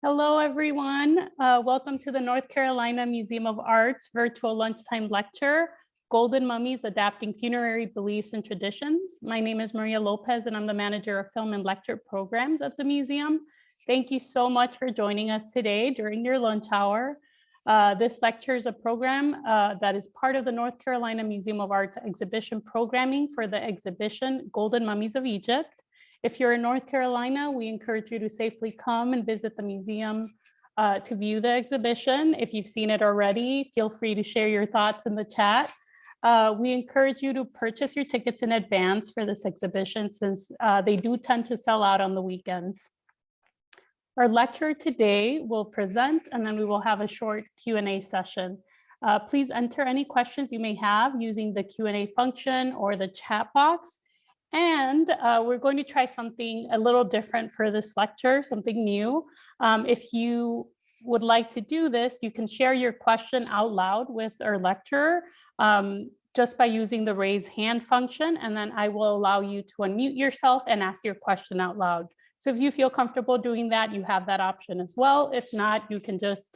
Hello, everyone. Welcome to the North Carolina Museum of Art's virtual lunchtime lecture, Golden Mummies, Adapting Funerary Beliefs and Traditions. My name is Maria Lopez, and I'm the manager of film and lecture programs at the museum. Thank you so much for joining us today during your lunch hour. This lecture is a program that is part of the North Carolina Museum of Art's exhibition programming for the exhibition Golden Mummies of Egypt. If you're in North Carolina, we encourage you to safely come and visit the museum to view the exhibition. If you've seen it already, feel free to share your thoughts in the chat. We encourage you to purchase your tickets in advance for this exhibition since they do tend to sell out on the weekends. Our lecturer today will present and then we will have a short Q&A session. Please enter any questions you may have using the Q&A function or the chat box. And we're going to try something a little different for this lecture, something new. If you would like to do this, you can share your question out loud with our lecturer just by using the raise hand function, and then I will allow you to unmute yourself and ask your question out loud. So if you feel comfortable doing that, you have that option as well. If not, you can just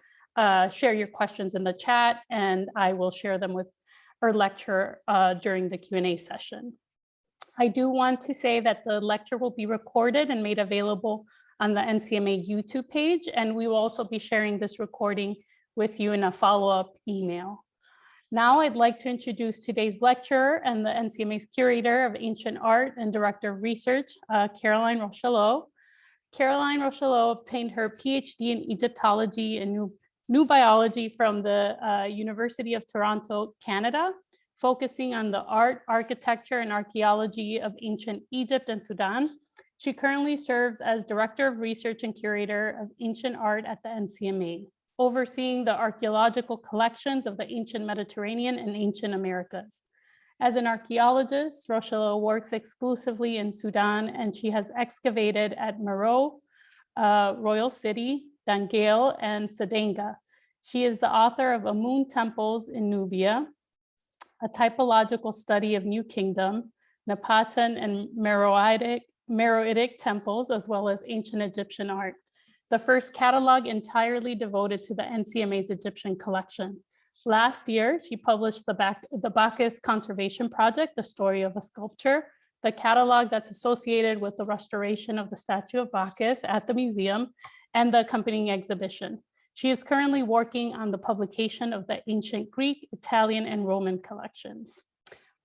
share your questions in the chat and I will share them with our lecturer during the Q&A session. I do want to say that the lecture will be recorded and made available on the NCMA YouTube page, and we will also be sharing this recording with you in a follow-up email. Now I'd like to introduce today's lecturer and the NCMA's curator of ancient art and director of research, Caroline Rocheleau. Caroline Rocheleau obtained her PhD in Egyptology and New Biology from the University of Toronto, Canada, focusing on the art, architecture, and archaeology of ancient Egypt and Sudan. She currently serves as Director of Research and Curator of Ancient Art at the NCMA, overseeing the archaeological collections of the ancient Mediterranean and ancient Americas. As an archaeologist, Rocheleau works exclusively in Sudan, and she has excavated at Meroe, Royal City, Dangeil, and Sadenga. She is the author of Amun Temples in Nubia, a typological study of New Kingdom, Napatan and Meroitic temples, as well as ancient Egyptian art. The first catalog entirely devoted to the NCMA's Egyptian collection. Last year, she published the Bacchus Conservation Project, The Story of a Sculpture, the catalog that's associated with the restoration of the statue of Bacchus at the museum and the accompanying exhibition. She is currently working on the publication of the ancient Greek, Italian, and Roman collections.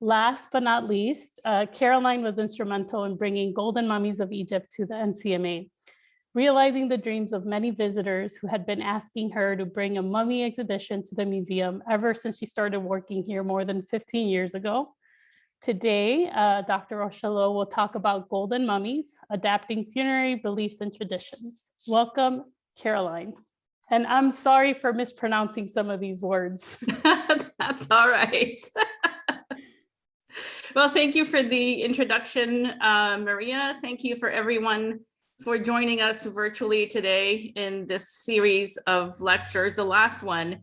Last but not least, Caroline was instrumental in bringing Golden Mummies of Egypt to the NCMA, realizing the dreams of many visitors who had been asking her to bring a mummy exhibition to the museum ever since she started working here more than 15 years ago. Today, Dr. Rocheleau will talk about Golden Mummies, adapting funerary beliefs and traditions. Welcome, Caroline. And I'm sorry for mispronouncing some of these words. That's all right. Well, thank you for the introduction, Maria. Thank you for everyone for joining us virtually today in this series of lectures, the last one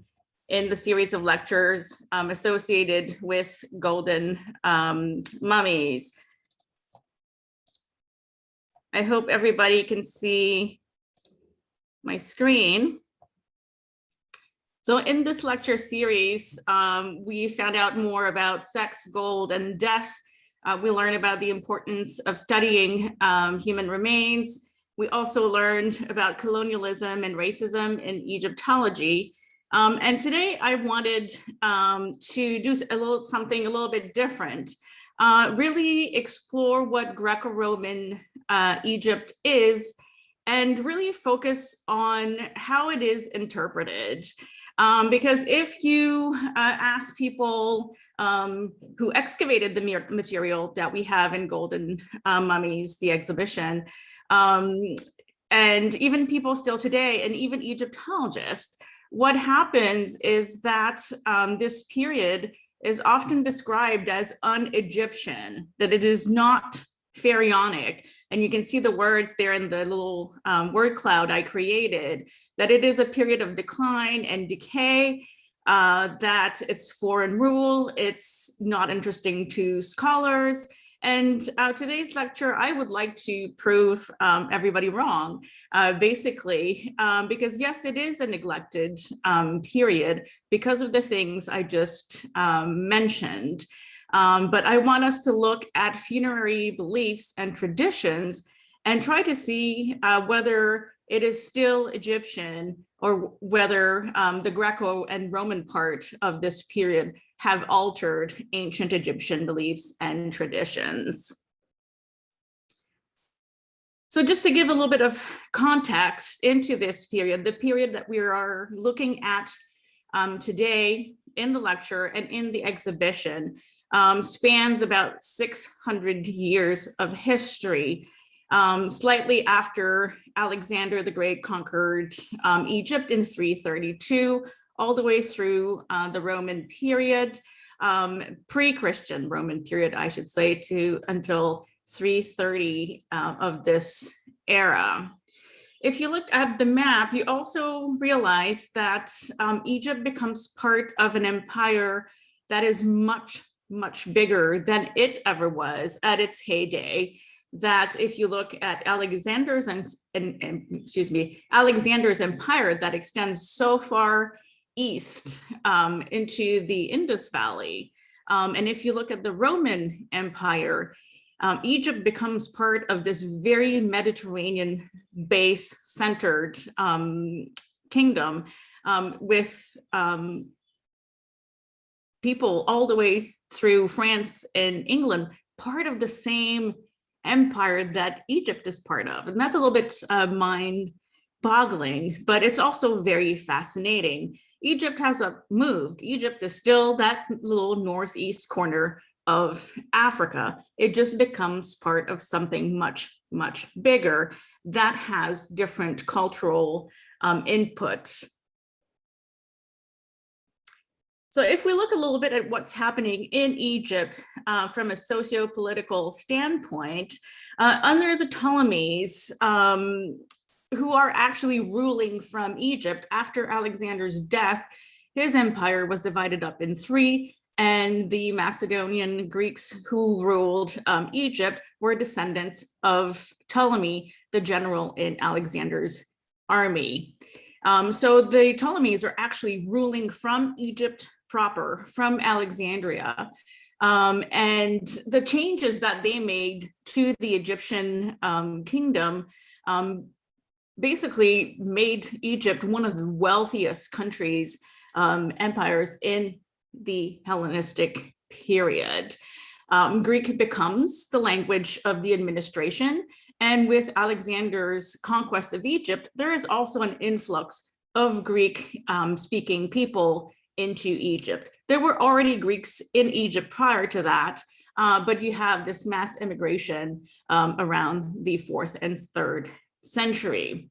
in the series of lectures associated with Golden Mummies. I hope everybody can see my screen. So in this lecture series, we found out more about sex, gold, and death. We learned about the importance of studying human remains. We also learned about colonialism and racism in Egyptology. And today I wanted to do something a little bit different, really explore what Greco-Roman Egypt is and really focus on how it is interpreted. Because if you ask people who excavated the material that we have in Golden Mummies, the exhibition, and even people still today, and even Egyptologists, what happens is that this period is often described as un-Egyptian, that it is not pharaonic. And you can see the words there in the little word cloud I created, that it is a period of decline and decay, that it's foreign rule, it's not interesting to scholars, And today's lecture, I would like to prove everybody wrong, basically, because yes, it is a neglected period because of the things I just mentioned. But I want us to look at funerary beliefs and traditions and try to see whether it is still Egyptian or whether the Greco and Roman part of this period have altered ancient Egyptian beliefs and traditions. So just to give a little bit of context into this period, the period that we are looking at today in the lecture and in the exhibition spans about 600 years of history. Slightly after Alexander the Great conquered Egypt in 332, all the way through the Roman period, pre-Christian Roman period, I should say, to until 330 of this era. If you look at the map, you also realize that Egypt becomes part of an empire that is much, much bigger than it ever was at its heyday. That if you look at Alexander's Alexander's empire that extends so far east into the Indus Valley, and if you look at the Roman Empire, Egypt becomes part of this very Mediterranean base centered kingdom with people all the way through France and England, part of the same empire that Egypt is part of. And that's a little bit mind-boggling, but it's also very fascinating. Egypt hasn't moved. Egypt is still that little northeast corner of Africa. It just becomes part of something much, much bigger that has different cultural inputs. So if we look a little bit at what's happening in Egypt from a socio-political standpoint, under the Ptolemies, who are actually ruling from Egypt after Alexander's death, his empire was divided up in three, and the Macedonian Greeks who ruled Egypt were descendants of Ptolemy, the general in Alexander's army. So the Ptolemies are actually ruling from Egypt proper, from Alexandria. And the changes that they made to the Egyptian kingdom basically made Egypt one of the wealthiest countries, empires in the Hellenistic period. Greek becomes the language of the administration. And with Alexander's conquest of Egypt, there is also an influx of Greek speaking people into Egypt. There were already Greeks in Egypt prior to that, but you have this mass immigration around the 4th and 3rd century.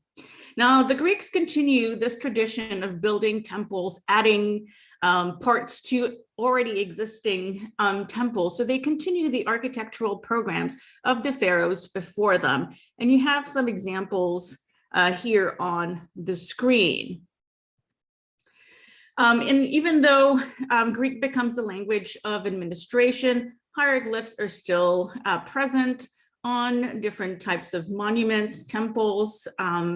Now, the Greeks continue this tradition of building temples, adding parts to already existing temples. So they continue the architectural programs of the pharaohs before them. And you have some examples here on the screen. And even though Greek becomes the language of administration, hieroglyphs are still present on different types of monuments, temples,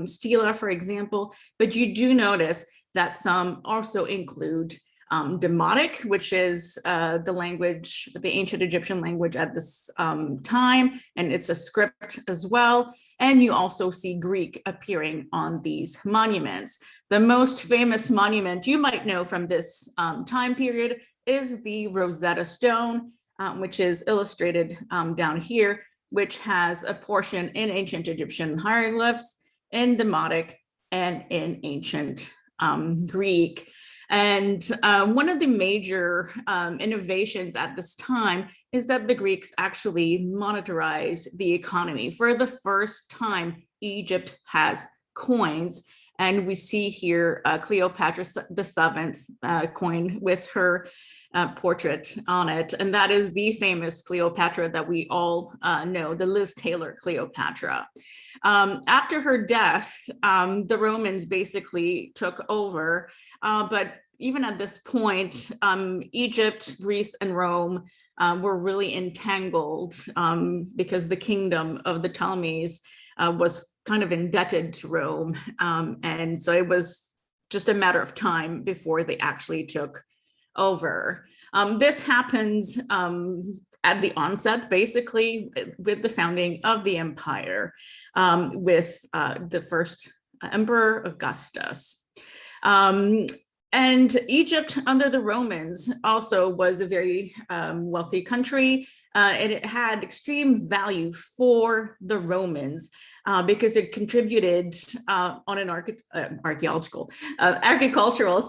stela, for example, but you do notice that some also include Demotic, which is the language, the ancient Egyptian language at this time, and it's a script as well. And you also see Greek appearing on these monuments. The most famous monument you might know from this time period is the Rosetta Stone, which is illustrated down here, which has a portion in ancient Egyptian hieroglyphs, in Demotic, and in ancient Greek. And one of the major innovations at this time is that the Greeks actually monetarize the economy. For the first time, Egypt has coins, And we see here Cleopatra VII coin with her portrait on it. And that is the famous Cleopatra that we all know, the Liz Taylor Cleopatra. After her death, the Romans basically took over, but even at this point, Egypt, Greece, and Rome were really entangled because the kingdom of the Ptolemies was kind of indebted to Rome. And so it was just a matter of time before they actually took over. This happens at the onset, basically, with the founding of the empire, with the first emperor Augustus. And Egypt under the Romans also was a very wealthy country, and it had extreme value for the Romans because it contributed on an agricultural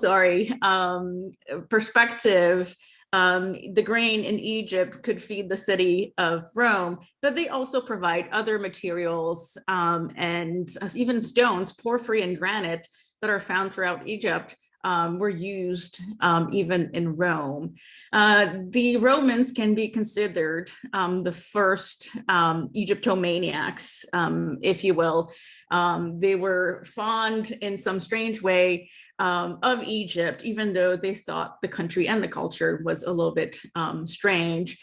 perspective. The grain in Egypt could feed the city of Rome, but they also provide other materials and even stones, porphyry and granite, that are found throughout Egypt. Were used even in Rome. The Romans can be considered the first Egyptomaniacs, if you will. They were fond in some strange way of Egypt, even though they thought the country and the culture was a little bit strange.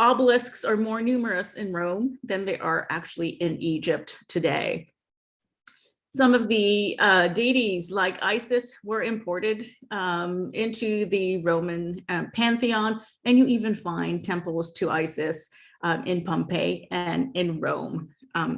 Obelisks are more numerous in Rome than they are actually in Egypt today. Some of the deities like Isis were imported into the Roman pantheon, and you even find temples to Isis in Pompeii and in Rome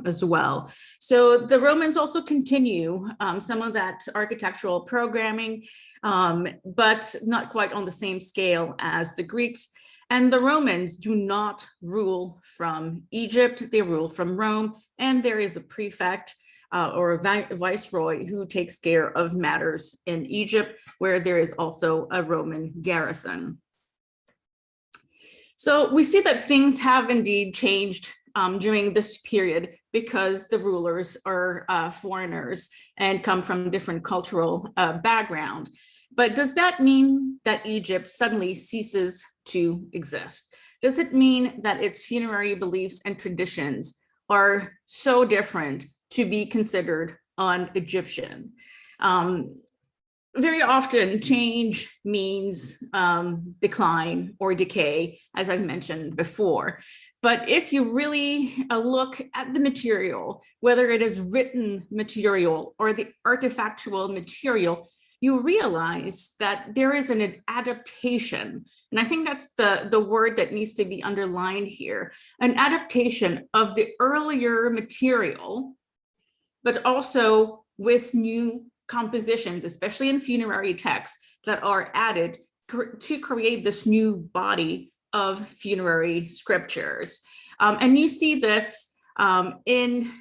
as well. So the Romans also continue some of that architectural programming, but not quite on the same scale as the Greeks. And the Romans do not rule from Egypt, they rule from Rome, and there is a prefect or a viceroy who takes care of matters in Egypt, where there is also a Roman garrison. So we see that things have indeed changed during this period because the rulers are foreigners and come from different cultural background. But does that mean that Egypt suddenly ceases to exist? Does it mean that its funerary beliefs and traditions are so different to be considered un-Egyptian? Very often change means decline or decay, as I've mentioned before. But if you really look at the material, whether it is written material or the artifactual material, you realize that there is an adaptation. And I think that's the word that needs to be underlined here, an adaptation of the earlier material, but also with new compositions, especially in funerary texts, that are added to create this new body of funerary scriptures. And you see this in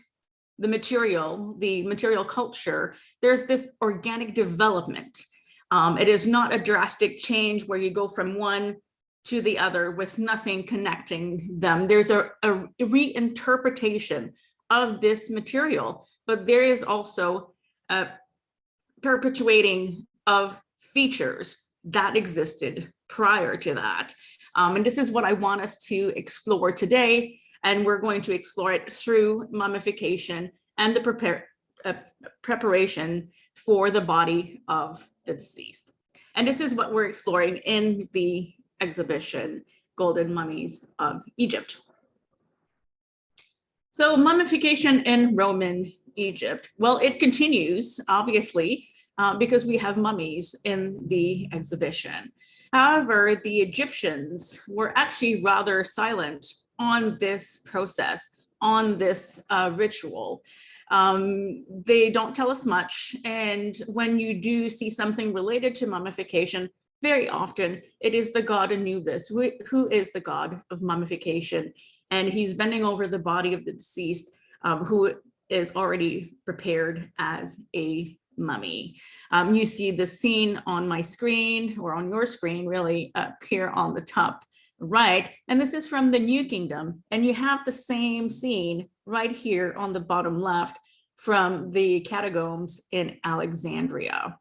the material culture. There's this organic development. It is not a drastic change where you go from one to the other with nothing connecting them. There's a reinterpretation of this material, but there is also a perpetuating of features that existed prior to that. And this is what I want us to explore today. And we're going to explore it through mummification and the preparation for the body of the deceased. And this is what we're exploring in the exhibition, Golden Mummies of Egypt. So mummification in Roman Egypt. Well, it continues, obviously, because we have mummies in the exhibition. However, the Egyptians were actually rather silent on this process, on this ritual. They don't tell us much. And when you do see something related to mummification, very often it is the god Anubis, who is the god of mummification. And he's bending over the body of the deceased, who is already prepared as a mummy. You see the scene on my screen, or on your screen, really, up here on the top right. And this is from the New Kingdom. And you have the same scene right here on the bottom left from the catacombs in Alexandria.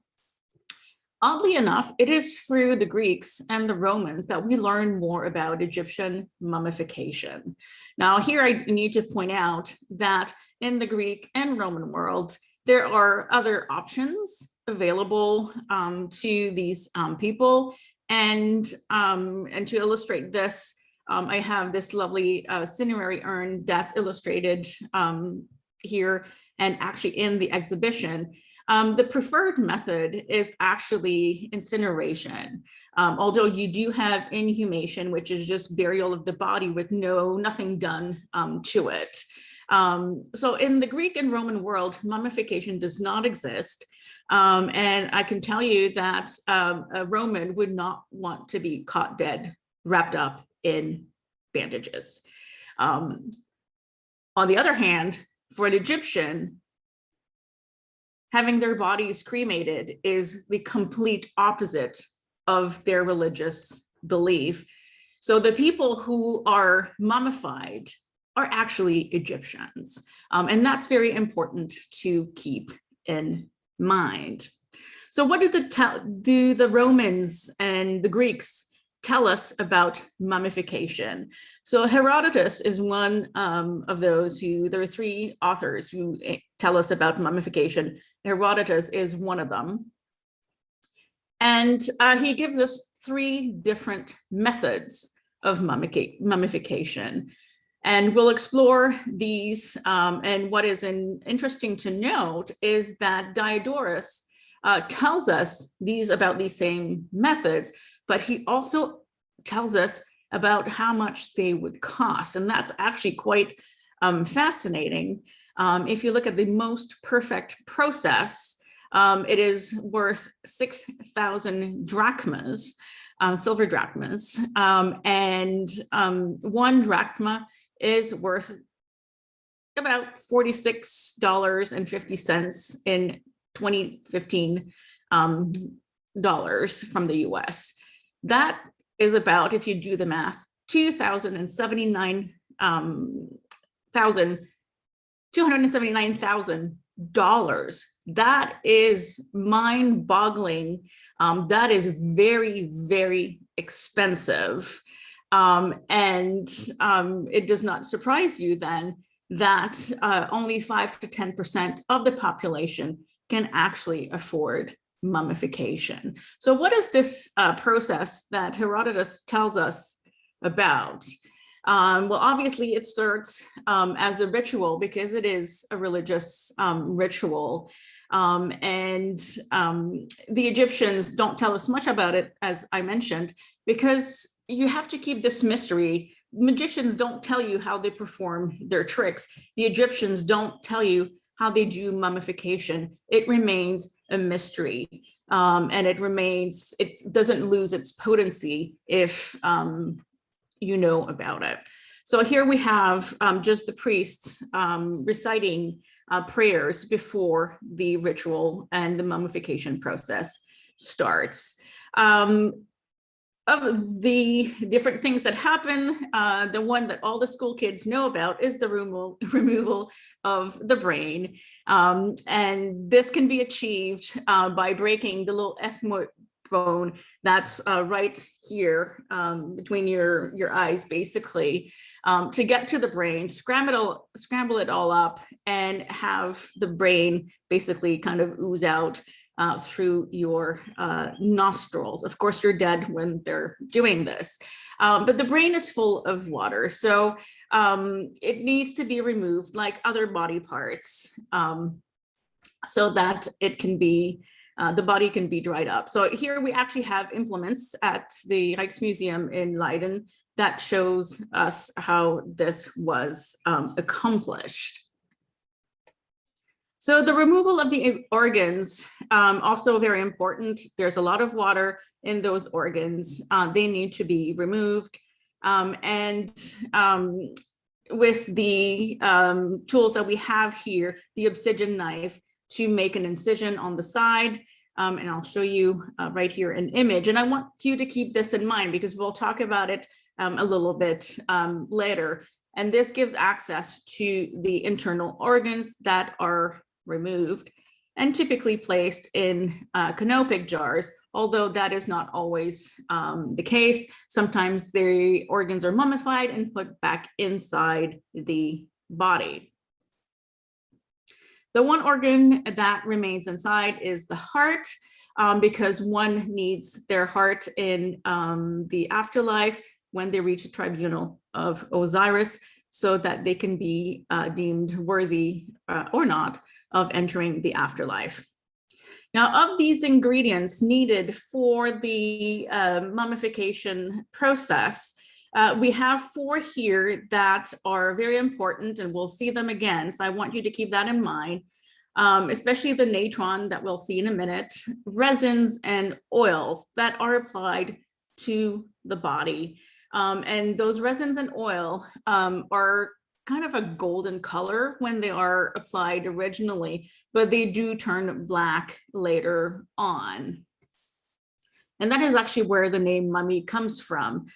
Oddly enough, it is through the Greeks and the Romans that we learn more about Egyptian mummification. Now, here I need to point out that in the Greek and Roman world, there are other options available to these people. And to illustrate this, I have this lovely cinerary urn that's illustrated here and actually in the exhibition. The preferred method is actually incineration, although you do have inhumation, which is just burial of the body with nothing done to it. So in the Greek and Roman world, mummification does not exist. And I can tell you that a Roman would not want to be caught dead, wrapped up in bandages. On the other hand, for an Egyptian, having their bodies cremated is the complete opposite of their religious belief. So the people who are mummified are actually Egyptians. And that's very important to keep in mind. So what do the Romans and the Greeks tell us about mummification? So Herodotus is one of those there are three authors who tell us about mummification. Herodotus is one of them. And he gives us three different methods of mummification. And we'll explore these. And what is interesting to note is that Diodorus tells us about these same methods, but he also tells us about how much they would cost. And that's actually quite fascinating. If you look at the most perfect process, it is worth 6,000 drachmas, silver drachmas, and 1 drachma is worth about $46.50 in 2015 dollars from the US. That is about, if you do the math, $279,000. That is mind-boggling. That is very, very expensive. And it does not surprise you then that only 5 to 10% of the population can actually afford mummification. So what is this process that Herodotus tells us about? Well, obviously it starts as a ritual because it is a religious ritual. And the Egyptians don't tell us much about it, as I mentioned, because you have to keep this mystery. Magicians don't tell you how they perform their tricks. The Egyptians don't tell you how they do mummification. It remains a mystery. And it doesn't lose its potency if you know about it. So here we have just the priests reciting prayers before the ritual and the mummification process starts. Of the different things that happen, the one that all the school kids know about is the removal of the brain. And this can be achieved by breaking the little ethmoid bone that's right here between your eyes, basically, to get to the brain, scramble it all up, and have the brain basically kind of ooze out through your nostrils. Of course, you're dead when they're doing this, but the brain is full of water, so it needs to be removed like other body parts so that it can be, the body can be dried up. So here we actually have implements at the Rijksmuseum in Leiden that shows us how this was accomplished. So the removal of the organs, also very important. There's a lot of water in those organs. They need to be removed. And with the tools that we have here, the obsidian knife, to make an incision on the side. And I'll show you right here an image. And I want you to keep this in mind because we'll talk about it a little bit later. And this gives access to the internal organs that are removed and typically placed in canopic jars, although that is not always the case. Sometimes the organs are mummified and put back inside the body. The one organ that remains inside is the heart, because one needs their heart in the afterlife when they reach the tribunal of Osiris, so that they can be deemed worthy or not of entering the afterlife. Now, of these ingredients needed for the mummification process, we have 4 here that are very important, and we'll see them again. So I want you to keep that in mind, especially the natron that we'll see in a minute, resins and oils that are applied to the body. And those resins and oil are kind of a golden color when they are applied originally, but they do turn black later on. And that is actually where the name mummy comes from.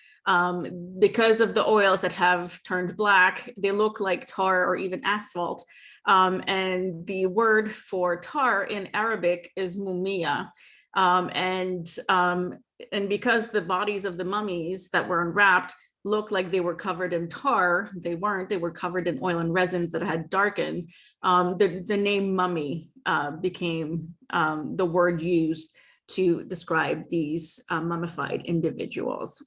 Because of the oils that have turned black, they look like tar or even asphalt. And the word for tar in Arabic is mummia. And because the bodies of the mummies that were unwrapped looked like they were covered in tar, they weren't. They were covered in oil and resins that had darkened. The name mummy became the word used to describe these mummified individuals.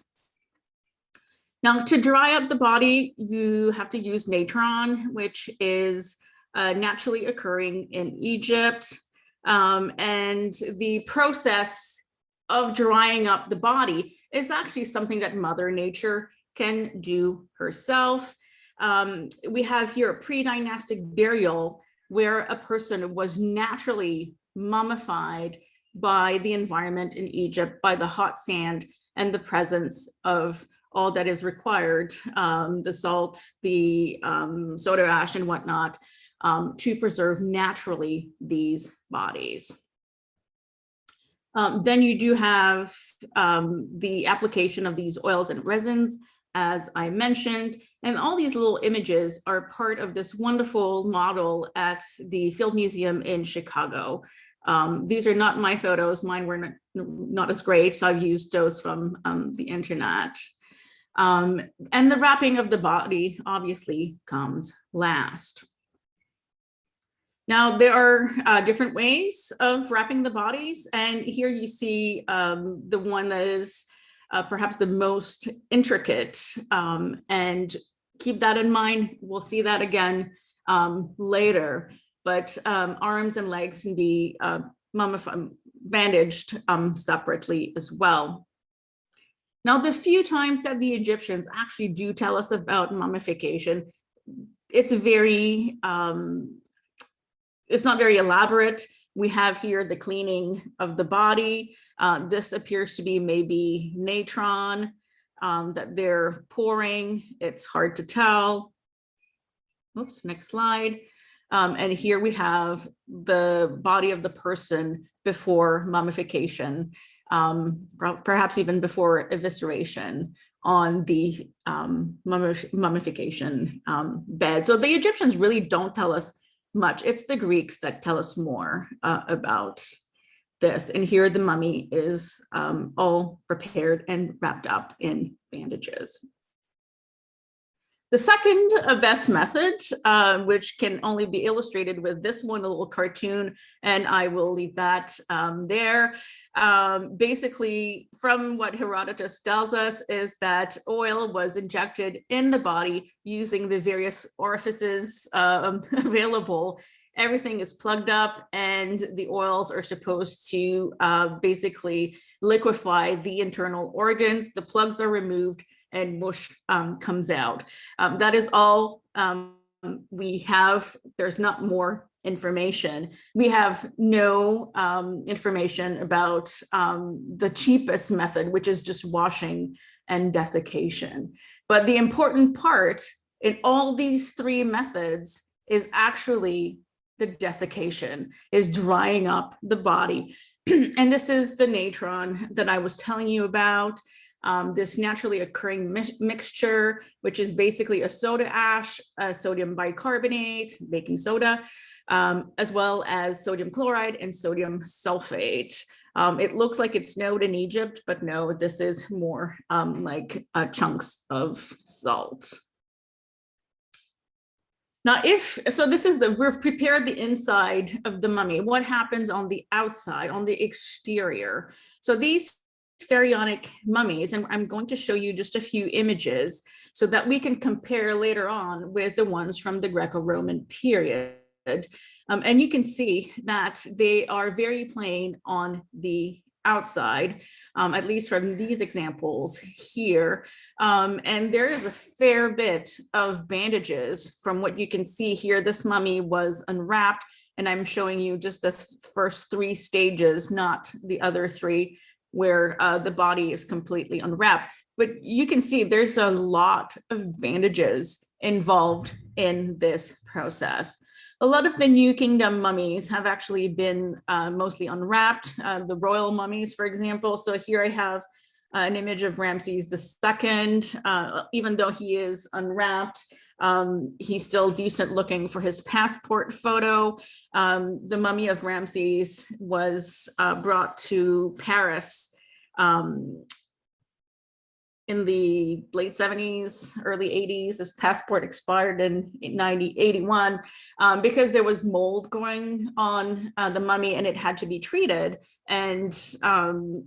Now, to dry up the body, you have to use natron, which is naturally occurring in Egypt. And the process of drying up the body is actually something that Mother Nature can do herself. We have here a pre-dynastic burial where a person was naturally mummified by the environment in Egypt, by the hot sand and the presence of all that is required, the salt, the soda ash and whatnot, to preserve naturally these bodies. Then you do have the application of these oils and resins, as I mentioned, and all these little images are part of this wonderful model at the Field Museum in Chicago. These are not my photos, mine were not as great, so I've used those from the internet. And the wrapping of the body obviously comes last. Now, there are different ways of wrapping the bodies, and here you see the one that is perhaps the most intricate, and keep that in mind. We'll see that again later, but arms and legs can be bandaged separately as well. Now, the few times that the Egyptians actually do tell us about mummification, it's very, it's not very elaborate. We have here the cleaning of the body. This appears to be maybe natron that they're pouring. It's hard to tell. Oops, next slide. And here we have the body of the person before mummification, perhaps even before evisceration on the mummification bed. So the Egyptians really don't tell us much. It's the Greeks that tell us more about this. And here the mummy is all prepared and wrapped up in bandages. The second best method, which can only be illustrated with this one little cartoon, and I will leave that there. Basically, from what Herodotus tells us is that oil was injected in the body using the various orifices available. Everything is plugged up and the oils are supposed to basically liquefy the internal organs. The plugs are removed and mush comes out. That is all we have. There's not more information. We have no information about the cheapest method, which is just washing and desiccation. But the important part in all these 3 methods is actually the desiccation, is drying up the body. And this is the natron that I was telling you about. this naturally occurring mixture, which is basically a soda ash, sodium bicarbonate, baking soda, as well as sodium chloride and sodium sulfate. It looks like it snowed in Egypt, but no, this is more like chunks of salt. Now, we've prepared the inside of the mummy. What happens on the outside, on the exterior? So these pharaonic mummies, and I'm going to show you just a few images so that we can compare later on with the ones from the Greco-Roman period. And you can see that they are very plain on the outside, at least from these examples here. And there is a fair bit of bandages from what you can see here. This mummy was unwrapped, and I'm showing you just the first 3 stages, not the other 3, where the body is completely unwrapped. But you can see there's a lot of bandages involved in this process. A lot of the New Kingdom mummies have actually been mostly unwrapped, the royal mummies, for example. So here I have an image of Ramses II. Even though he is unwrapped, he's still decent looking for his passport photo. The mummy of Ramses was brought to Paris in the late 70s, early 80s. This passport expired in 81 because there was mold going on the mummy, and it had to be treated. And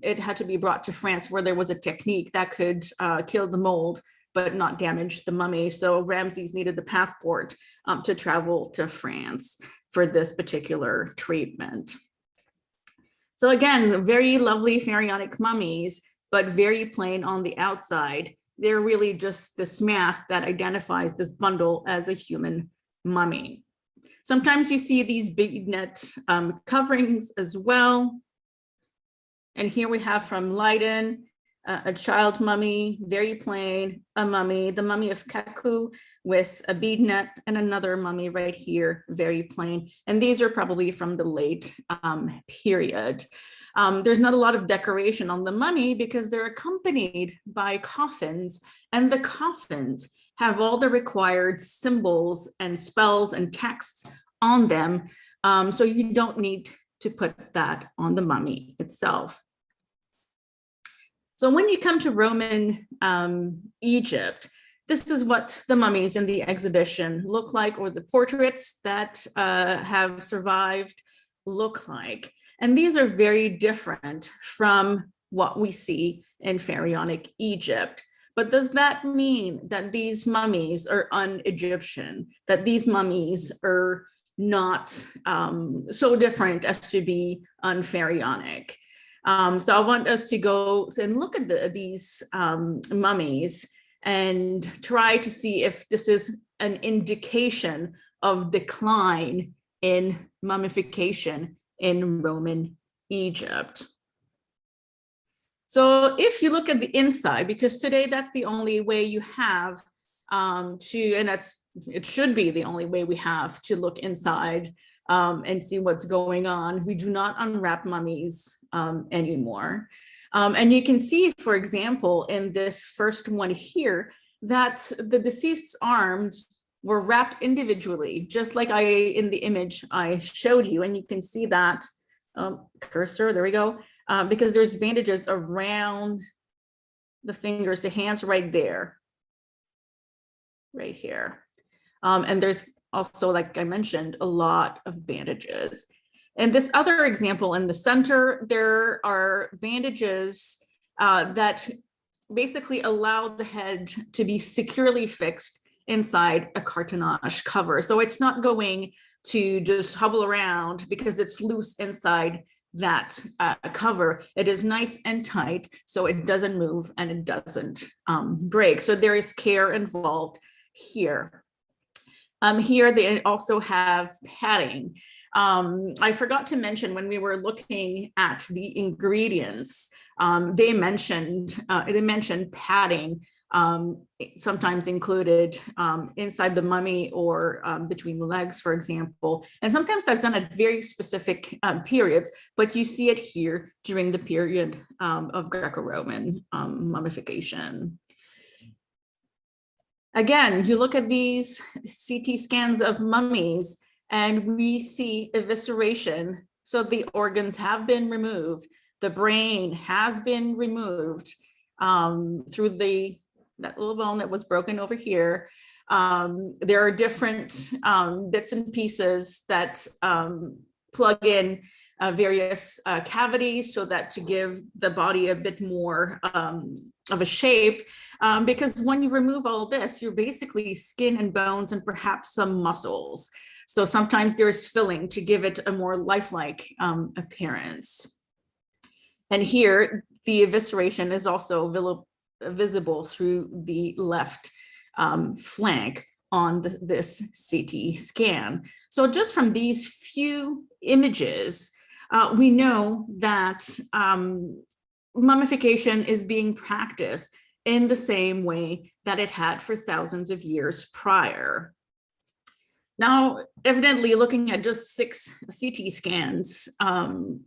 it had to be brought to France, where there was a technique that could kill the mold but not damage the mummy. So Ramses needed the passport to travel to France for this particular treatment. So again, very lovely pharaonic mummies, but very plain on the outside. They're really just this mask that identifies this bundle as a human mummy. Sometimes you see these big net coverings as well. And here we have from Leiden, a child mummy, very plain, a mummy, the mummy of Kaku with a bead net, and another mummy right here, very plain. And these are probably from the late period. There's not a lot of decoration on the mummy because they're accompanied by coffins, and the coffins have all the required symbols and spells and texts on them. So you don't need to put that on the mummy itself. So when you come to Roman Egypt, this is what the mummies in the exhibition look like, or the portraits that have survived look like. And these are very different from what we see in pharaonic Egypt. But does that mean that these mummies are un-Egyptian, that these mummies are not so different as to be un-pharaonic? So I want us to go and look at these mummies and try to see if this is an indication of decline in mummification in Roman Egypt. So if you look at the inside, because today that's the only way you have and it should be the only way we have to look inside and see what's going on. We do not unwrap mummies anymore. And you can see, for example, in this first one here, that the deceased's arms were wrapped individually, just like in the image I showed you. And you can see that cursor, there we go, because there's bandages around the fingers, the hands right there, right here. And there's also, like I mentioned, a lot of bandages. And this other example in the center, there are bandages that basically allow the head to be securely fixed inside a cartonnage cover. So it's not going to just hobble around because it's loose inside that cover. It is nice and tight, so it doesn't move and it doesn't break. So there is care involved here. Here they also have padding. I forgot to mention when we were looking at the ingredients, they mentioned padding sometimes included inside the mummy or between the legs, for example. And sometimes that's done at very specific periods, but you see it here during the period of Greco-Roman mummification. Again, you look at these CT scans of mummies and we see evisceration. So the organs have been removed. The brain has been removed through that little bone that was broken over here. There are different bits and pieces that plug in various cavities so that to give the body a bit more of a shape, because when you remove all this, you're basically skin and bones and perhaps some muscles. So sometimes there's filling to give it a more lifelike appearance. And here, the evisceration is also visible through the left flank on this CT scan. So just from these few images, we know that mummification is being practiced in the same way that it had for thousands of years prior. Now, evidently, looking at just 6 CT scans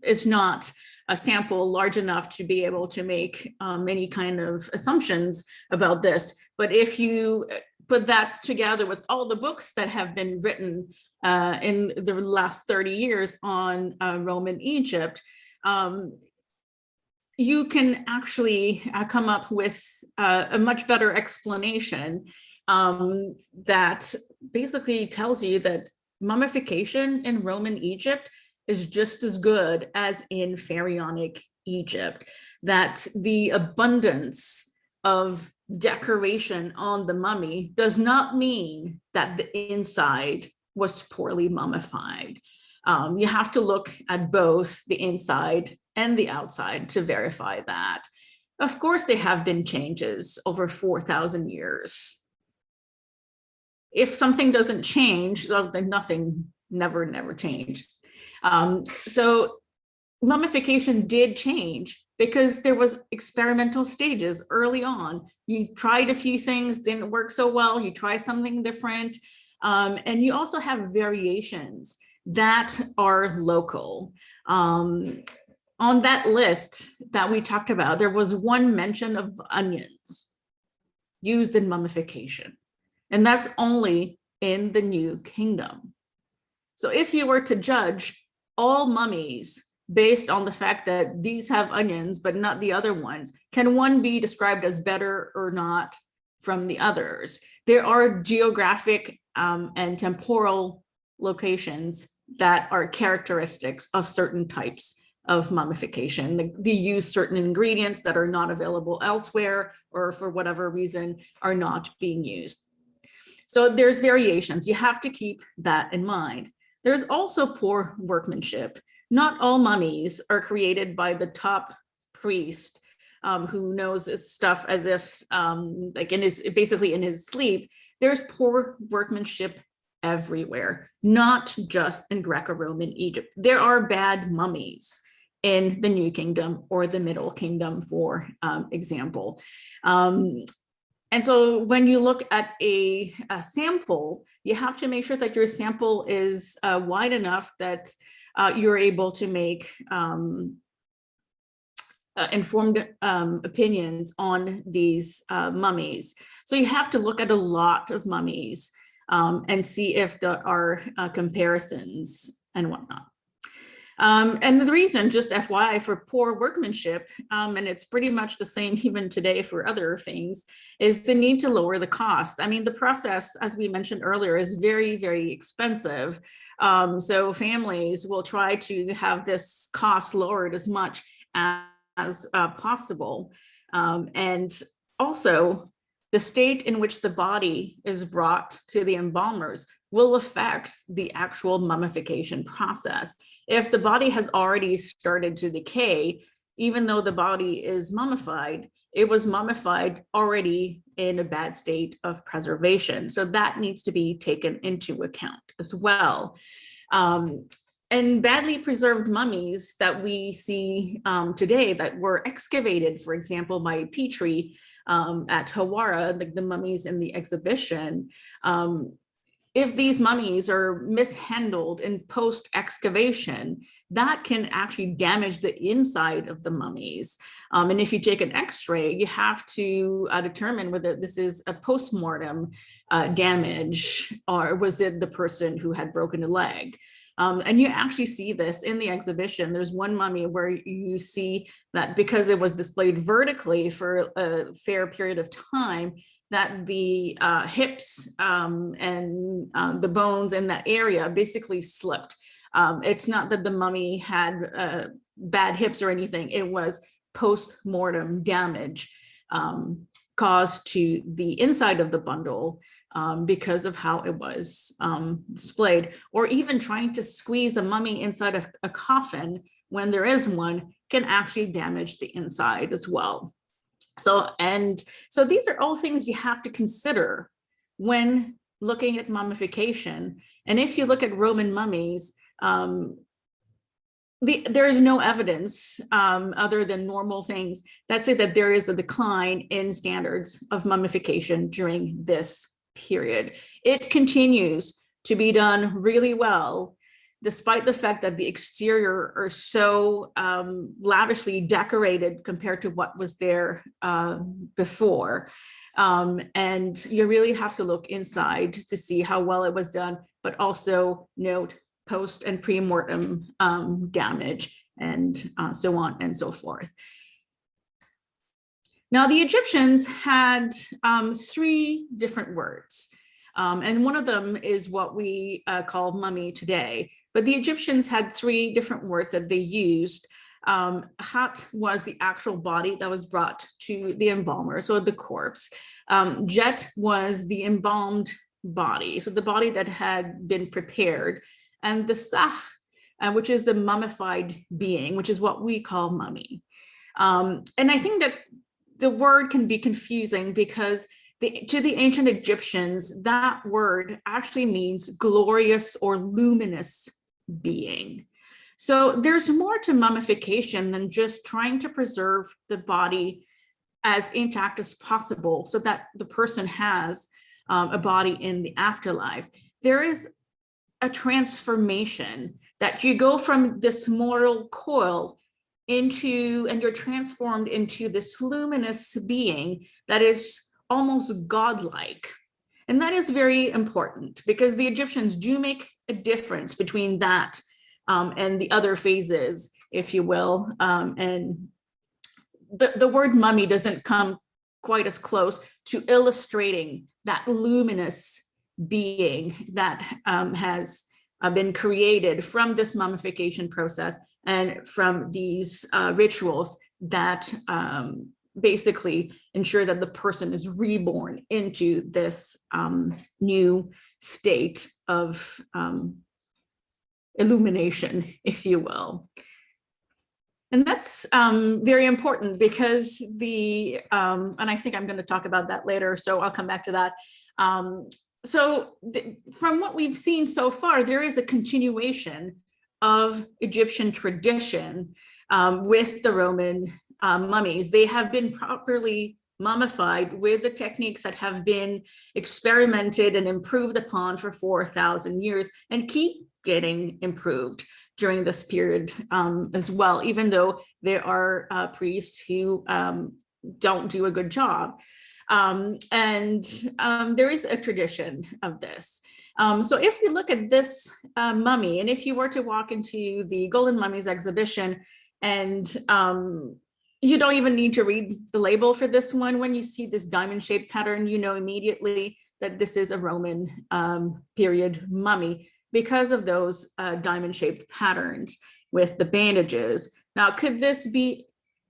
is not a sample large enough to be able to make any kind of assumptions about this. But if you put that together with all the books that have been written in the last 30 years on Roman Egypt, you can actually come up with a much better explanation that basically tells you that mummification in Roman Egypt is just as good as in Pharaonic Egypt, that the abundance of decoration on the mummy does not mean that the inside was poorly mummified. You have to look at both the inside and the outside to verify that. Of course, there have been changes over 4,000 years. If something doesn't change, then nothing never changed. So mummification did change because there was experimental stages early on. You tried a few things, didn't work so well, you try something different. And you also have variations that are local. On that list that we talked about, there was one mention of onions used in mummification, and that's only in the New Kingdom. So if you were to judge all mummies based on the fact that these have onions, but not the other ones, can one be described as better or not from the others? There are geographic and temporal locations that are characteristics of certain types of mummification. They use certain ingredients that are not available elsewhere, or for whatever reason are not being used. So there's variations. You have to keep that in mind. There's also poor workmanship. Not all mummies are created by the top priest who knows this stuff as if like basically in his sleep. There's poor workmanship everywhere, not just in Greco-Roman Egypt. There are bad mummies in the New Kingdom or the Middle Kingdom, for example. And so when you look at a sample, you have to make sure that your sample is wide enough that you're able to make informed opinions on these mummies. So you have to look at a lot of mummies and see if there are comparisons and whatnot. And the reason, just FYI, for poor workmanship, and it's pretty much the same even today for other things, is the need to lower the cost. I mean, the process, as we mentioned earlier, is very, very expensive. So families will try to have this cost lowered as much as possible. And also, the state in which the body is brought to the embalmers will affect the actual mummification process. If the body has already started to decay, even though the body is mummified, it was mummified already in a bad state of preservation. So that needs to be taken into account as well. And badly preserved mummies that we see today that were excavated, for example, by Petrie at Hawara, the mummies in the exhibition, if these mummies are mishandled in post-excavation, that can actually damage the inside of the mummies. And if you take an X-ray, you have to determine whether this is a post-mortem damage, or was it the person who had broken a leg. And you actually see this in the exhibition. There's one mummy where you see that because it was displayed vertically for a fair period of time, that the hips and the bones in that area basically slipped. It's not that the mummy had bad hips or anything. It was post-mortem damage caused to the inside of the bundle because of how it was displayed. Or even trying to squeeze a mummy inside of a coffin when there is one can actually damage the inside as well. So these are all things you have to consider when looking at mummification. And if you look at Roman mummies, there is no evidence other than normal things that say that there is a decline in standards of mummification during this period. It continues to be done really well, despite the fact that the exterior are so lavishly decorated compared to what was there before. And you really have to look inside to see how well it was done, but also note post and pre-mortem damage and so on and so forth. Now, the Egyptians had 3 different words. And one of them is what we call mummy today. But the Egyptians had 3 different words that they used. Hat was the actual body that was brought to the embalmer, so the corpse. Jet was the embalmed body, so the body that had been prepared. And the sah, which is the mummified being, which is what we call mummy. And I think that the word can be confusing because to the ancient Egyptians, that word actually means glorious or luminous being. So there's more to mummification than just trying to preserve the body as intact as possible so that the person has a body in the afterlife. There is a transformation that you go from this mortal coil into, and you're transformed into this luminous being that is almost godlike. And that is very important because the Egyptians do make a difference between that and the other phases, if you will. And the word mummy doesn't come quite as close to illustrating that luminous being that has been created from this mummification process and from these rituals that basically ensure that the person is reborn into this new state of illumination, if you will. And that's very important because and I think I'm going to talk about that later, so I'll come back to that. From what we've seen so far, there is a continuation of Egyptian tradition with the Roman mummies. They have been properly mummified with the techniques that have been experimented and improved upon for 4,000 years and keep getting improved during this period as well, even though there are priests who don't do a good job. There is a tradition of this. So if you look at this mummy, and if you were to walk into the Golden Mummies exhibition, and you don't even need to read the label for this one, when you see this diamond-shaped pattern, you know immediately that this is a Roman period mummy because of those diamond-shaped patterns with the bandages. Now, could this be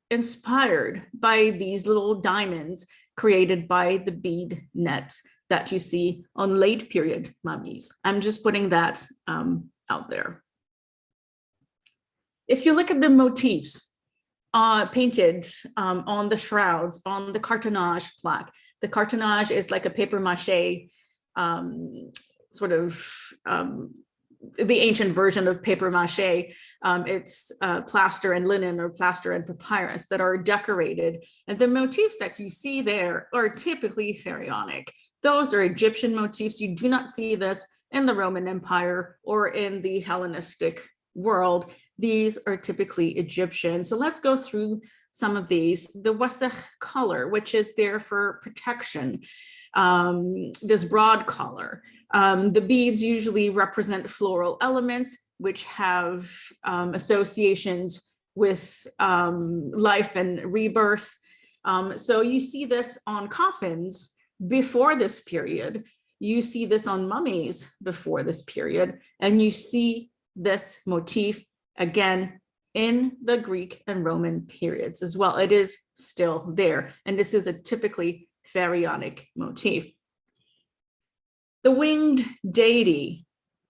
inspired by these little diamonds created by the bead nets that you see on late period mummies? I'm just putting that out there. If you look at the motifs painted on the shrouds, on the cartonnage plaque, the cartonnage is like a paper mache sort of the ancient version of paper mache. It's plaster and linen or plaster and papyrus that are decorated. And the motifs that you see there are typically pharaonic. Those are Egyptian motifs. You do not see this in the Roman Empire or in the Hellenistic world. These are typically Egyptian. So let's go through some of these. The wasakh color, which is there for protection, this broad color. The beads usually represent floral elements, which have associations with life and rebirth. So you see this on coffins before this period. You see this on mummies before this period, and you see this motif again in the Greek and Roman periods as well. It is still there, and this is a typically pharaonic motif. The winged deity,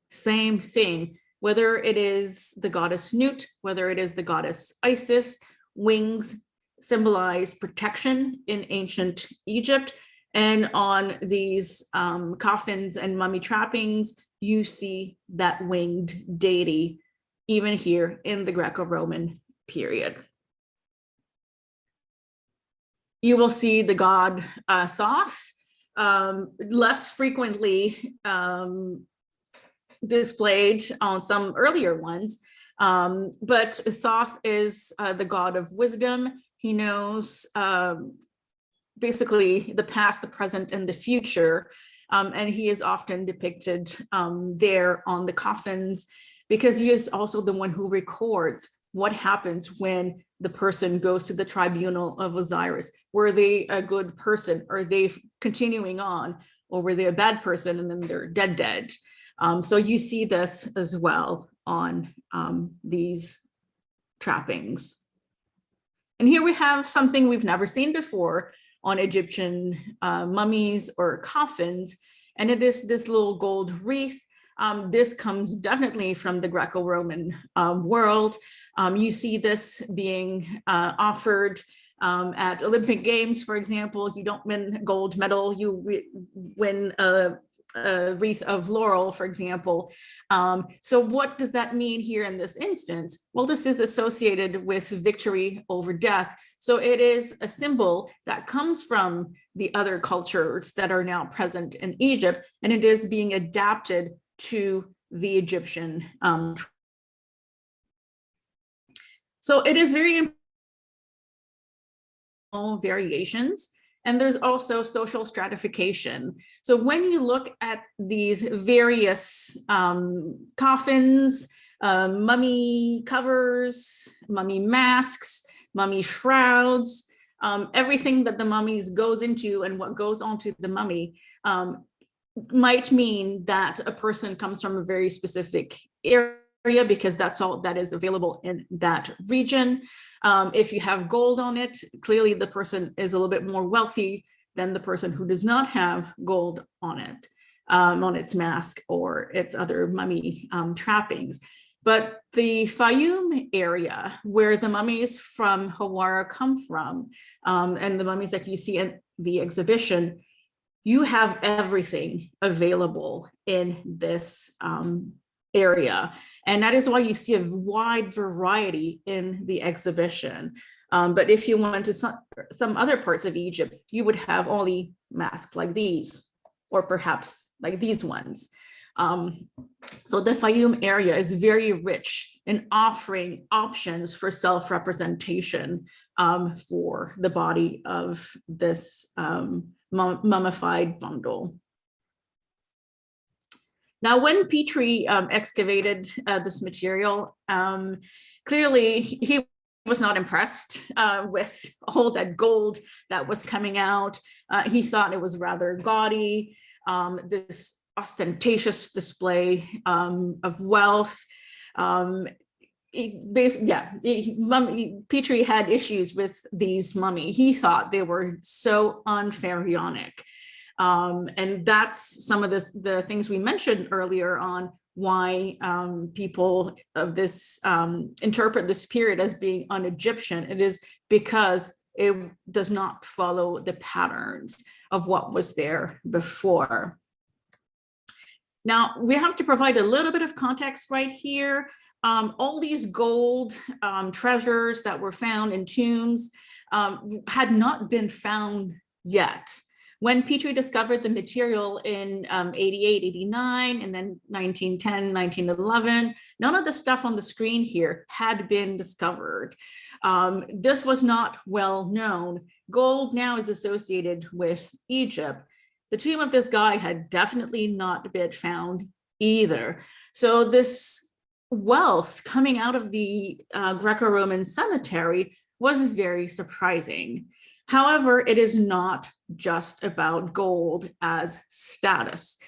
same thing, whether it is the goddess Nut, whether it is the goddess Isis, wings symbolize protection in ancient Egypt. And on these coffins and mummy trappings, you see that winged deity, even here in the Greco-Roman period. You will see the god Thoth, less frequently displayed on some earlier ones, but Thoth is the god of wisdom. He knows basically the past, the present, and the future, and he is often depicted there on the coffins because he is also the one who records what happens when the person goes to the tribunal of Osiris. Were they a good person? Are they continuing on? Or were they a bad person and then they're dead? So you see this as well on these trappings. And here we have something we've never seen before on Egyptian mummies or coffins, and it is this little gold wreath. This comes definitely from the Greco-Roman world. You see this being offered at Olympic Games, for example. You don't win gold medal, you win a wreath of laurel, for example. So what does that mean here in this instance? Well, this is associated with victory over death. So it is a symbol that comes from the other cultures that are now present in Egypt, and it is being adapted to the Egyptian. So it is very important variations, and there's also social stratification. So when you look at these various coffins, mummy covers, mummy masks, mummy shrouds, everything that the mummies goes into and what goes onto the mummy might mean that a person comes from a very specific area because that's all that is available in that region. If you have gold on it, clearly the person is a little bit more wealthy than the person who does not have gold on it, on its mask or its other mummy trappings. But the Fayum area, where the mummies from Hawara come from, and the mummies that you see in the exhibition, you have everything available in this area. And that is why you see a wide variety in the exhibition. But if you went to some other parts of Egypt, you would have only masks like these, or perhaps like these ones. So the Fayum area is very rich in offering options for self-representation for the body of this mummified bundle. Now, when Petrie excavated this material, clearly he was not impressed with all that gold that was coming out. He thought it was rather gaudy, this ostentatious display of wealth. Petrie had issues with these mummies. He thought they were so unpharaonic. And that's some of the things we mentioned earlier on why people of this interpret this period as being un-Egyptian. It is because it does not follow the patterns of what was there before. Now, we have to provide a little bit of context right here. All these gold treasures that were found in tombs had not been found yet. When Petrie discovered the material in 88, 89, and then 1910, 1911, none of the stuff on the screen here had been discovered. This was not well known. Gold now is associated with Egypt. The tomb of this guy had definitely not been found either. So this wealth coming out of the Greco-Roman cemetery was very surprising. However, it is not just about gold as status.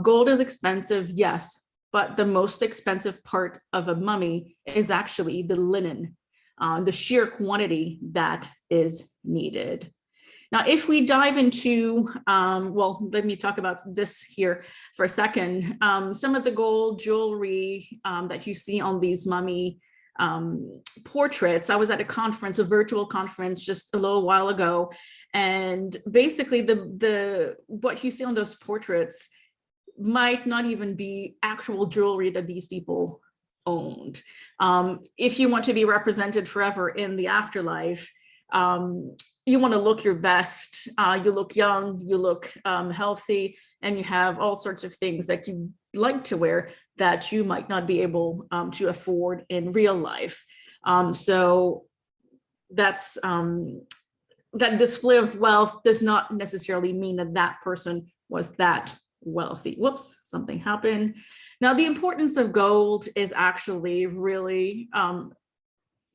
Gold is expensive, yes, but the most expensive part of a mummy is actually the linen, the sheer quantity that is needed. Now, if we dive into, well, let me talk about this here for a second. Some of the gold jewelry that you see on these mummy portraits. I was at a conference, a virtual conference just a little while ago, and basically what you see on those portraits might not even be actual jewelry that these people owned. If you want to be represented forever in the afterlife, you want to look your best, you look young, you look healthy, and you have all sorts of things that you like to wear that you might not be able to afford in real life. So that's that display of wealth does not necessarily mean that that person was that wealthy. Whoops, something happened. Now, the importance of gold is actually really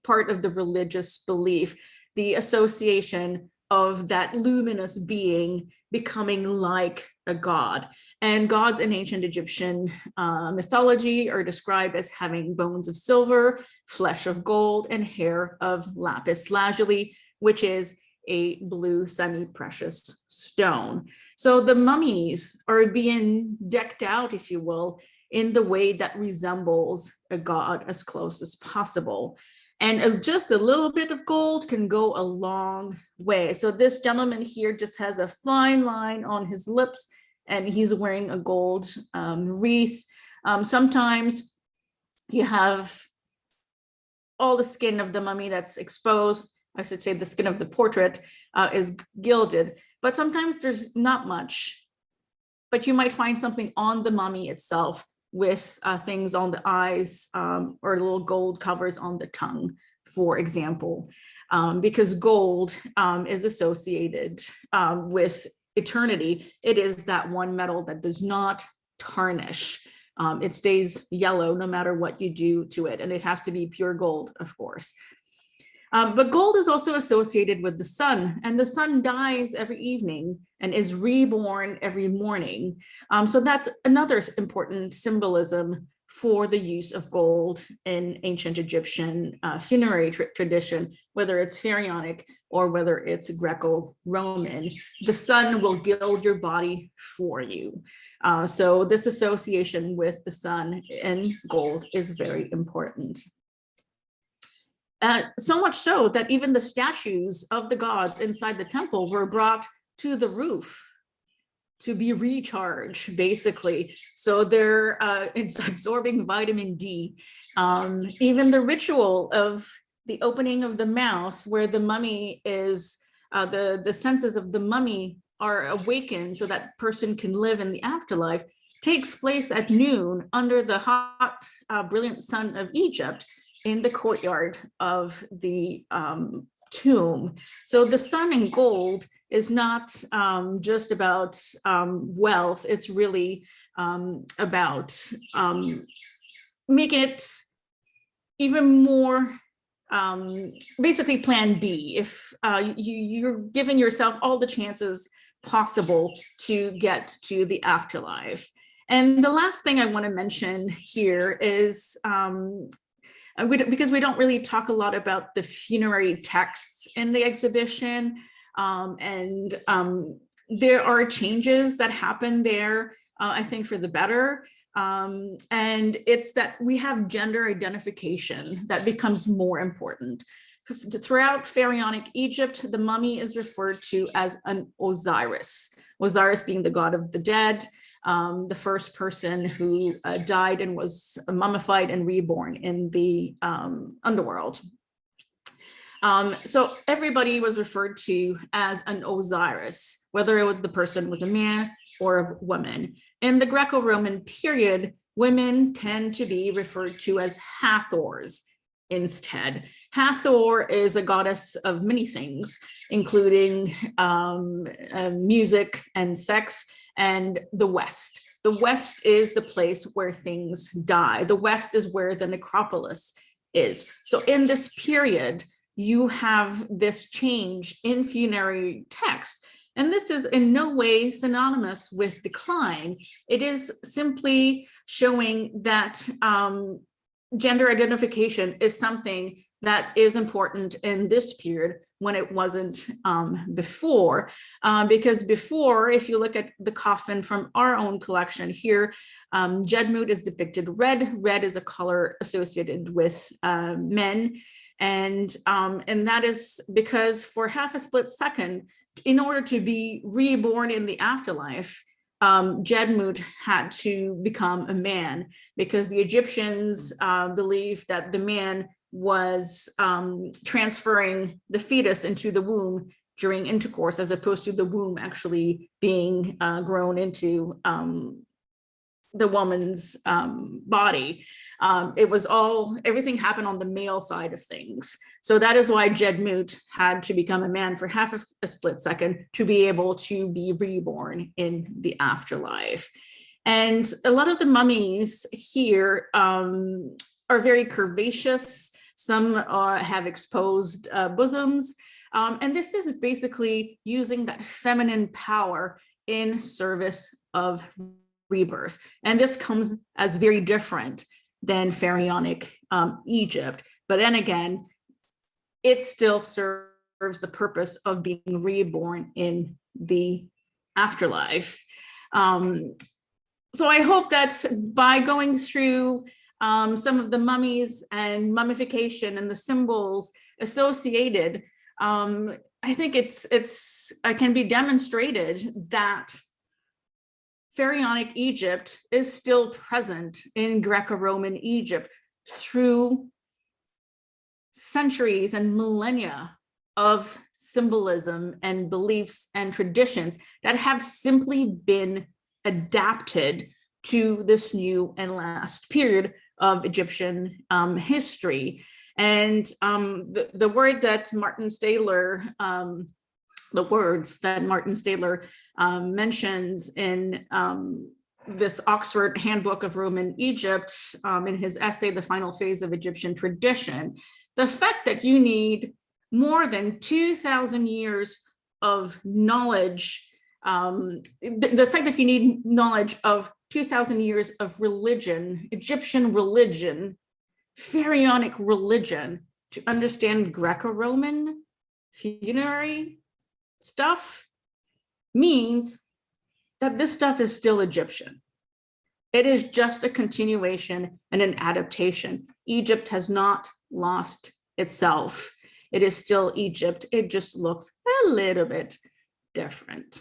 part of the religious belief, the association of that luminous being becoming like a god. And gods in ancient Egyptian mythology are described as having bones of silver, flesh of gold, and hair of lapis lazuli, which is a blue semi-precious stone. So the mummies are being decked out, if you will, in the way that resembles a god as close as possible. And just a little bit of gold can go a long way. So this gentleman here just has a fine line on his lips, and he's wearing a gold wreath. Sometimes you have all the skin of the mummy that's exposed. I should say the skin of the portrait is gilded, but sometimes there's not much. But you might find something on the mummy itself with things on the eyes or little gold covers on the tongue, for example, because gold is associated with eternity. It is that one metal that does not tarnish. It stays yellow no matter what you do to it, and it has to be pure gold, of course. But gold is also associated with the sun, and the sun dies every evening and is reborn every morning. So that's another important symbolism for the use of gold in ancient Egyptian funerary tradition, whether it's pharaonic or whether it's Greco-Roman. The sun will gild your body for you. So this association with the sun and gold is very important. So much so that even the statues of the gods inside the temple were brought to the roof to be recharged, basically. So they're absorbing vitamin D. Even the ritual of the opening of the mouth, where the mummy is, the senses of the mummy are awakened so that person can live in the afterlife, takes place at noon under the hot, brilliant sun of Egypt, in the courtyard of the tomb. So the sun and gold is not just about wealth, it's really about making it even more, basically plan B. If you're giving yourself all the chances possible to get to the afterlife. And the last thing I want to mention here is, because we don't really talk a lot about the funerary texts in the exhibition, and there are changes that happen there, I think for the better, and it's that we have gender identification that becomes more important. Throughout pharaonic Egypt, the mummy is referred to as an Osiris, Osiris being the god of the dead. the first person who died and was mummified and reborn in the underworld. So everybody was referred to as an Osiris, whether the person was a man or a woman. In the Greco-Roman period, women tend to be referred to as Hathors instead. Hathor is a goddess of many things, including music and sex and the West. The West is the place where things die. The West is where the necropolis is. So in this period, you have this change in funerary text. And this is in no way synonymous with decline. It is simply showing that gender identification is something that is important in this period when it wasn't before. Because before, if you look at the coffin from our own collection here, Jedmut is depicted red. Red is a color associated with men. And that is because for half a split second, in order to be reborn in the afterlife, Jedmut had to become a man, because the Egyptians believed that the man was transferring the fetus into the womb during intercourse, as opposed to the womb actually being grown into the woman's body. It was everything happened on the male side of things. So that is why Jedmut had to become a man for half a split second to be able to be reborn in the afterlife. And a lot of the mummies here are very curvaceous. Some have exposed bosoms. And this is basically using that feminine power in service of rebirth. And this comes as very different than Pharaonic Egypt. But then again, it still serves the purpose of being reborn in the afterlife. So I hope that by going through some of the mummies and mummification and the symbols associated, I think it can be demonstrated that Pharaonic Egypt is still present in Greco-Roman Egypt through centuries and millennia of symbolism and beliefs and traditions that have simply been adapted to this new and last period of Egyptian history. And the word that Martin Stadler, the words that Martin Stadler mentions in this Oxford Handbook of Roman Egypt, in his essay, The Final Phase of Egyptian Tradition, the fact that you need more than 2,000 years of knowledge, the fact that you need knowledge of 2,000 years of religion, Egyptian religion, Pharaonic religion, to understand Greco-Roman funerary stuff, means that this stuff is still Egyptian. It is just a continuation and an adaptation. Egypt has not lost itself. It is still Egypt. It just looks a little bit different.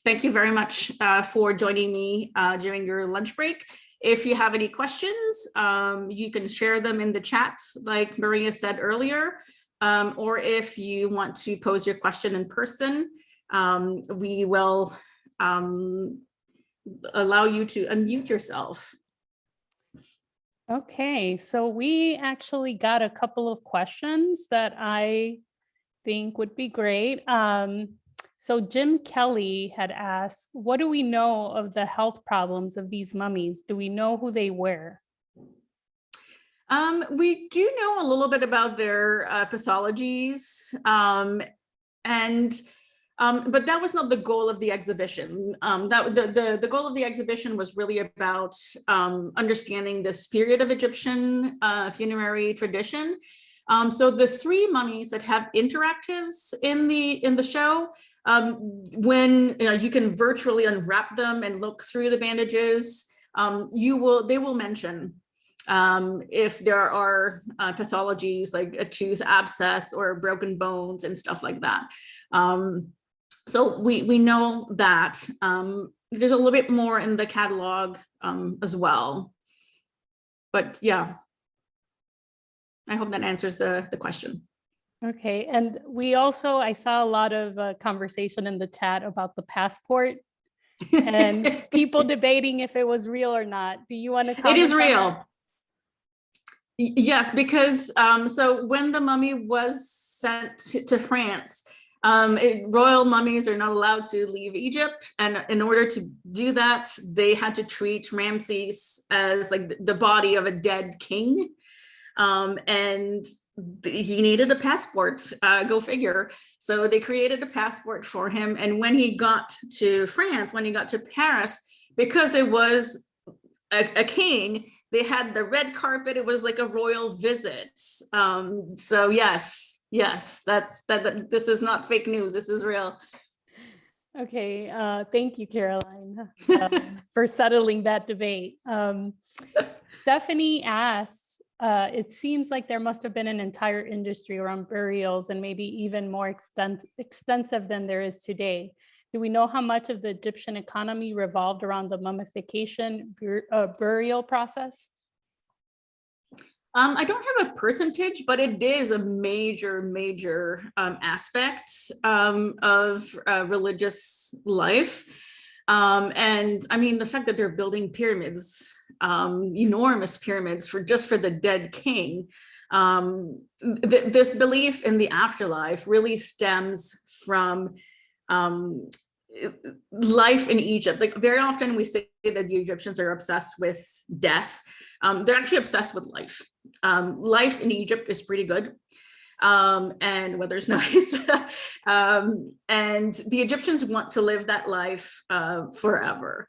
Thank you very much for joining me during your lunch break. If you have any questions, you can share them in the chat, like Maria said earlier, or if you want to pose your question in person, we will allow you to unmute yourself. Okay, so we actually got a couple of questions that I think would be great. So Jim Kelly had asked, what do we know of the health problems of these mummies? Do we know who they were? We do know a little bit about their pathologies, but that was not the goal of the exhibition. The goal of the exhibition was really about understanding this period of Egyptian funerary tradition. So the three mummies that have interactives in the show, when you can virtually unwrap them and look through the bandages, they will mention if there are pathologies like a tooth abscess or broken bones and stuff like that. So we know that, there's a little bit more in the catalog as well. But yeah, I hope that answers the question. Okay, and we also, I saw a lot of conversation in the chat about the passport and people debating if it was real or not. Do you want to comment? It is on real. that? Yes, because so when the mummy was sent to France, royal mummies are not allowed to leave Egypt, and in order to do that, they had to treat Ramses as like the body of a dead king, and he needed a passport. Go figure. So they created a passport for him, and when he got to France, when he got to Paris, because it was a king, they had the red carpet. It was like a royal visit. So yes, that this is not fake news. This is real. Okay, thank you, Caroline, for settling that debate. Stephanie asks, it seems like there must have been an entire industry around burials and maybe even more extensive than there is today. Do we know how much of the Egyptian economy revolved around the mummification burial process? I don't have a percentage, but it is a major aspect of religious life. And I mean, the fact that they're building pyramids, enormous pyramids for the dead king, this belief in the afterlife really stems from life in Egypt. Like very often we say that the Egyptians are obsessed with death. They're actually obsessed with life. Life in Egypt is pretty good. And weather's nice. And the Egyptians want to live that life forever.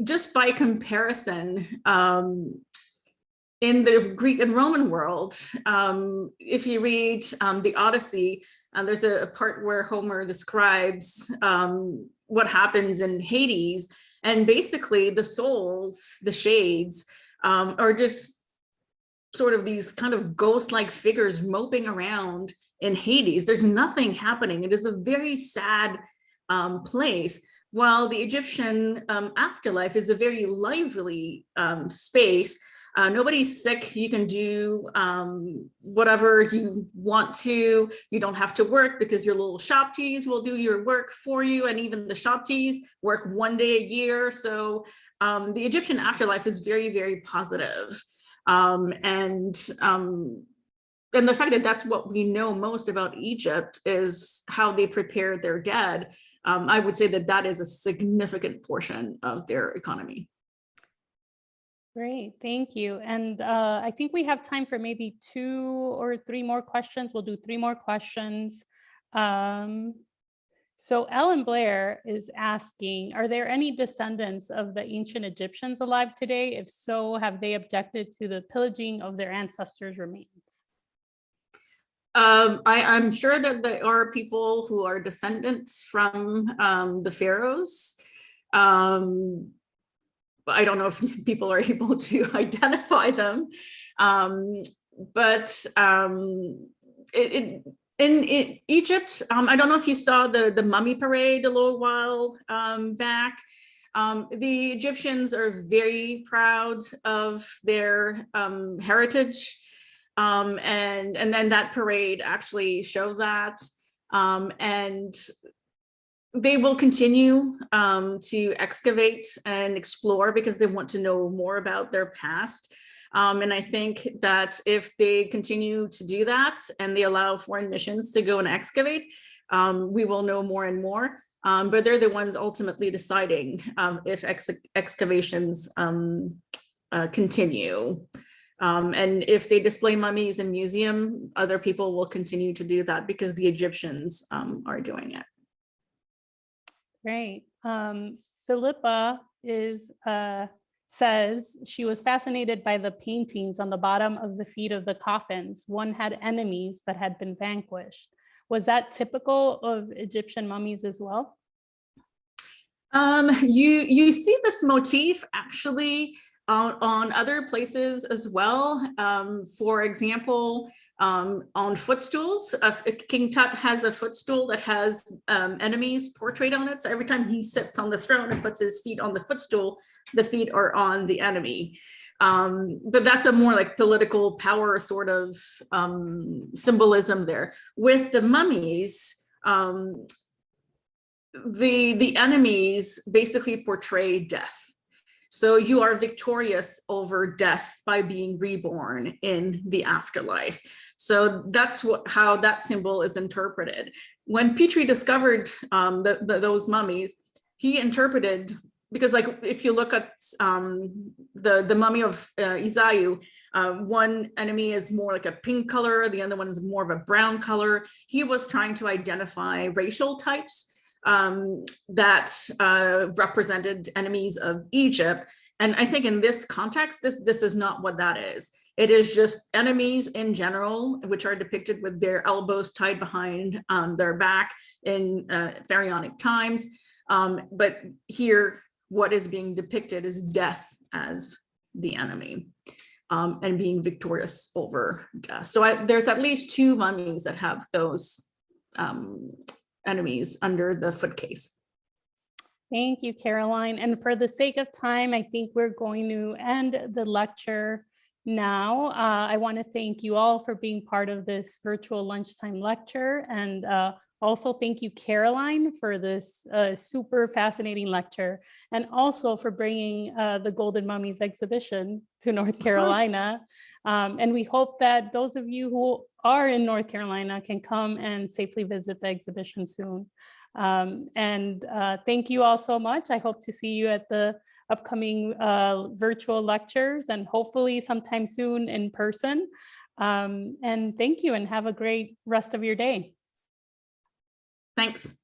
Just by comparison, in the Greek and Roman world, if you read the Odyssey, there's a part where Homer describes what happens in Hades, and basically the souls, the shades, are just sort of these kind of ghost-like figures moping around in Hades. There's nothing happening. It is a very sad place, while the Egyptian afterlife is a very lively space. Nobody's sick. You can do whatever you want to. You don't have to work because your little shopties will do your work for you. And even the shopties work one day a year. So the Egyptian afterlife is very positive. And the fact that that's what we know most about Egypt is how they prepare their dead. I would say that that is a significant portion of their economy. Great, thank you. And I think we have time for maybe 2 or 3 more questions. We'll do 3 more questions. So Ellen Blair is asking, are there any descendants of the ancient Egyptians alive today? If so, have they objected to the pillaging of their ancestors' remains? I'm sure that there are people who are descendants from the pharaohs. I don't know if people are able to identify them, but in Egypt, I don't know if you saw the mummy parade a little while back. The Egyptians are very proud of their heritage, and then that parade actually showed that, and they will continue to excavate and explore because they want to know more about their past. And I think that if they continue to do that and they allow foreign missions to go and excavate, we will know more and more. But they're the ones ultimately deciding if excavations continue. And if they display mummies in museum, other people will continue to do that because the Egyptians are doing it. Great. Philippa says she was fascinated by the paintings on the bottom of the feet of the coffins. One had enemies that had been vanquished. Was that typical of Egyptian mummies as well? You see this motif actually on other places as well. For example, on footstools. King Tut has a footstool that has enemies portrayed on it. So every time he sits on the throne and puts his feet on the footstool, the feet are on the enemy. But that's a more like political power sort of symbolism there. With the mummies, the enemies basically portray death. So you are victorious over death by being reborn in the afterlife. So that's how that symbol is interpreted. When Petrie discovered those mummies, he interpreted, because like if you look at the mummy of Isaiah, one enemy is more like a pink color, the other one is more of a brown color. He was trying to identify racial types that represented enemies of Egypt. And I think in this context, this is not what that is. It is just enemies in general, which are depicted with their elbows tied behind their back in pharaonic times. But here, what is being depicted is death as the enemy and being victorious over death. So there's at least 2 mummies that have those enemies under the foot case. Thank you, Caroline. And for the sake of time, I think we're going to end the lecture now. I want to thank you all for being part of this virtual lunchtime lecture. And also thank you, Caroline, for this super fascinating lecture. And also for bringing the Golden Mummies exhibition to North Carolina. And we hope that those of you who are in North Carolina can come and safely visit the exhibition soon. Thank you all so much. I hope to see you at the upcoming virtual lectures and hopefully sometime soon in person. And thank you and have a great rest of your day. Thanks.